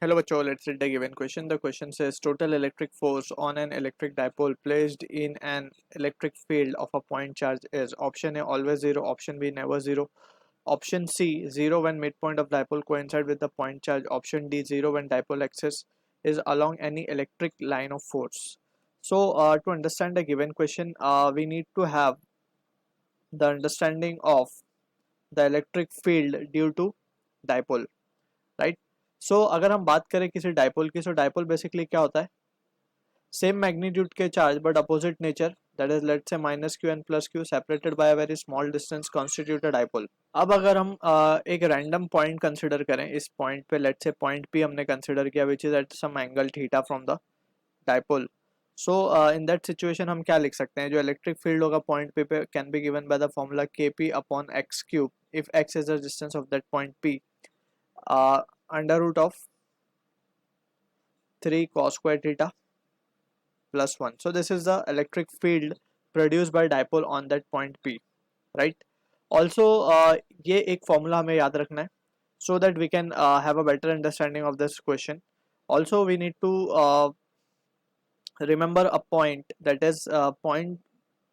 Hello बच्चों, let's read the given question. The question says total electric force on an electric dipole placed in an electric field of a point charge is option A always 0, option B never 0, option C 0 when midpoint of dipole coincide with the point charge, option D 0 when dipole axis is along any electric line of force. So to understand the given question, we need to have the understanding of the electric field due to dipole, right. So अगर हम बात करें किसी dipole की, सो dipole basically क्या होता है, same magnitude के charge but opposite nature, that is let's say minus Q and plus Q separated by a very small distance constitute a dipole. अब अगर हम एक रैंडम पॉइंट कंसिडर करें, इस पॉइंट पे लेट्स से पॉइंट पी हमने consider किया which is at some angle theta from the dipole. So in that situation हम क्या लिख सकते हैं, जो इलेक्ट्रिक फील्ड होगा पॉइंट पी पे can be given by the formula K P upon x cube if x is the distance of that point P, under root of 3 cos square theta plus 1. So this is the electric field produced by dipole on that point P, right? Also ये एक formula हमें याद रखना है so that we can have a better understanding of this question. Also we need to remember a point, that is point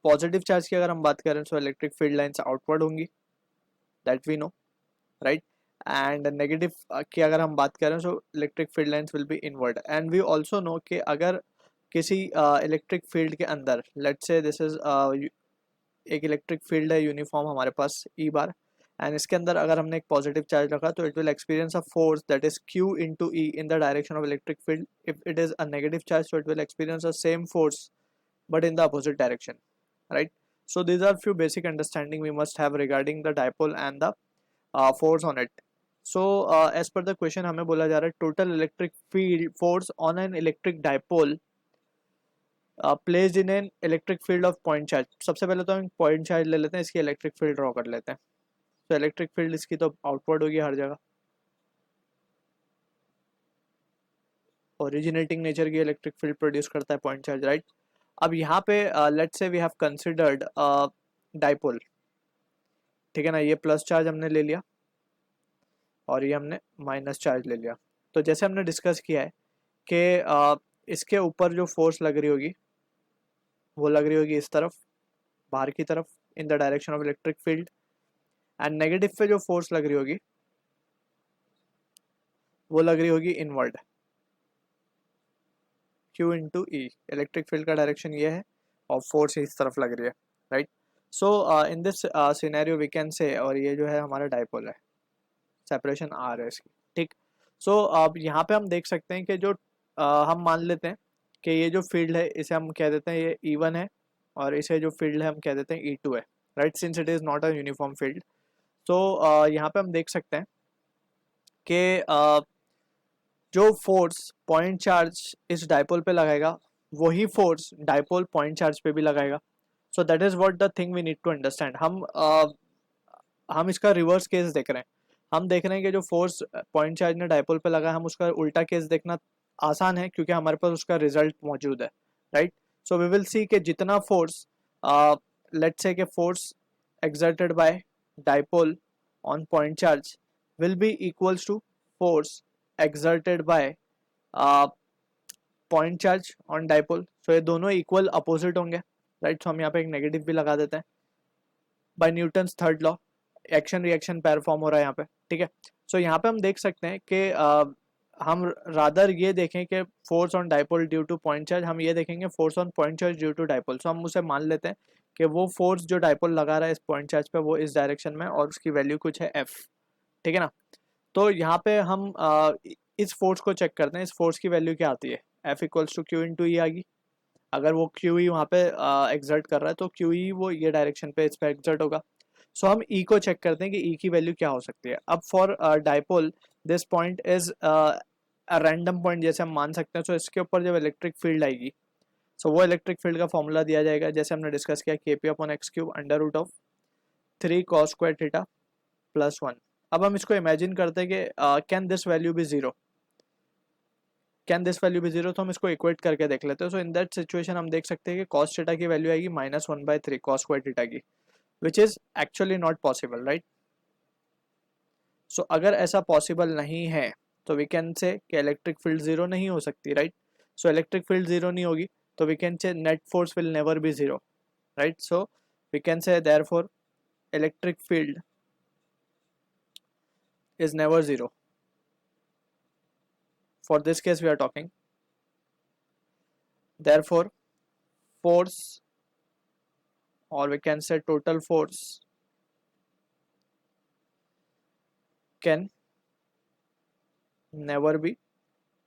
positive charge की अगर हम बात करें so electric field lines outward होंगी, that we know, right? And negative की अगर हम बात करें तो electric field lines will be inward. And we also know कि अगर किसी इलेक्ट्रिक फील्ड के अंदर लेट्स से दिस इज एक इलेक्ट्रिक फील्ड है यूनिफॉर्म हमारे पास ई बार, एंड इसके अंदर अगर हमने एक पॉजिटिव चार्ज रखा तो it will experience a force that is Q into E in the direction of electric field. If it is a negative charge so it will experience the same force but in the opposite direction, right? So these are few basic understanding we must have regarding the dipole and the force on it. So as per the question हमें बोला जा रहा है total electric field force on an electric dipole placed in an electric field of point charge. सबसे पहले तो हम point charge ले लेते हैं, इसकी electric field ड्रॉ कर लेते हैं. तो electric field इसकी तो आउटवर्ड होगी हर जगह, originating नेचर की इलेक्ट्रिक फील्ड प्रोड्यूस करता है पॉइंट चार्ज, राइट. अब यहाँ पे let's say we have considered dipole, ठीक है ना. ये प्लस चार्ज हमने ले लिया और ये हमने माइनस चार्ज ले लिया. तो जैसे हमने डिस्कस किया है कि इसके ऊपर जो फोर्स लग रही होगी वो लग रही होगी इस तरफ, बाहर की तरफ, in the direction of electric field. And negative पे जो फोर्स लग रही होगी वो लग रही होगी inward, Q into E. Electric field का डायरेक्शन ये है और फोर्स इस तरफ लग रही है, right. So in this scenario we can say, और ये जो है हमारा डाइपोल है, सेपरेशन आर है इसकी, ठीक. सो अब यहाँ पे हम देख सकते हैं कि जो हम मान लेते हैं कि ये जो फील्ड है इसे हम कह देते हैं ये E1 है, और इसे जो फील्ड है हम कह देते हैं E2 है, right, since it is not a uniform field. तो यहाँ पे हम देख सकते हैं कि जो फोर्स पॉइंट चार्ज इस डाइपोल पे लगाएगा वही फोर्स डाइपोल पॉइंट चार्ज पे भी लगाएगा. So that is what the thing we need to understand. हम इसका रिवर्स केस देख रहे हैं. हम देख रहे हैं कि जो फोर्स पॉइंट चार्ज ने डाइपोल पे लगा, हम उसका उल्टा केस देखना आसान है क्योंकि हमारे पास उसका रिजल्ट मौजूद है, right. So we will see कि जितना फोर्स लेट्स से कि force exerted by dipole on point charge will be equals to force exerted by uh, point charge on dipole. So ये दोनों इक्वल अपोजिट होंगे, right. So हम यहाँ पे एक नेगेटिव भी लगा देते हैं. By Newton's third law action reaction pair form हो रहा है यहाँ पे, ठीक है. सो यहाँ पे हम देख सकते हैं कि हम रादर ये देखें कि force on dipole due to point charge, हम ये देखेंगे force on point charge due to dipole. So हम उसे मान लेते हैं कि वो फोर्स जो डाइपोल लगा रहा है इस पॉइंट चार्ज पे वो इस डायरेक्शन में और उसकी वैल्यू कुछ है एफ, ठीक है ना. तो यहाँ पे हम इस फोर्स को चेक करते हैं. इस फोर्स की वैल्यू क्या आती है, F equals to Q into E आ गई. अगर वो क्यू ई वहाँ पे एग्जर्ट कर रहा है तो क्यू ई वो ये डायरेक्शन पे इस पर एग्जर्ट होगा. सो हम ई को चेक करते हैं कि ई की वैल्यू क्या हो सकती है. अब for dipole this point is random point जैसे हम मान सकते हैं. सो इसके ऊपर जब इलेक्ट्रिक फील्ड आएगी सो वो इलेक्ट्रिक फील्ड का फॉर्मूला दिया जाएगा जैसे हमने डिस्कस किया, K P upon x cube under root of 3 cos square theta plus 1. अब हम इसको इमेजिन करते हैं कि can this value be zero, can this value be zero. तो हम इसको इक्वेट करके देख लेते हैं. सो इन दैट सिचुएशन हम देख सकते हैं कि cos थीटा की वैल्यू आएगी -1/3 cos स्क्वायर थीटा की, which is actually not possible, right. So अगर ऐसा पॉसिबल नहीं है तो वी कैन से कि इलेक्ट्रिक फील्ड ज़ीरो नहीं हो सकती, right. So electric field zero नहीं होगी तो we can say net force will never be zero, right. So we can say therefore electric field is never zero. For this case we are talking, therefore force, or we can say total force, can never be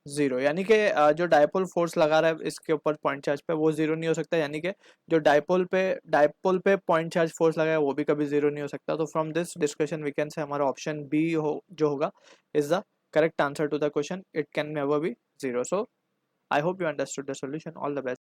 zero. यानी कि जो dipole force लगा रहा है इसके ऊपर point charge पे वो जीरो नहीं हो सकता, यानी कि जो डायपोल पे पॉइंट चार्ज फोर्स लगा है वो भी कभी जीरो नहीं हो सकता। तो from this discussion we can say हमारा ऑप्शन बी हो जो होगा is the correct answer to the question, it can never be zero. So I hope you understood the solution. All the best.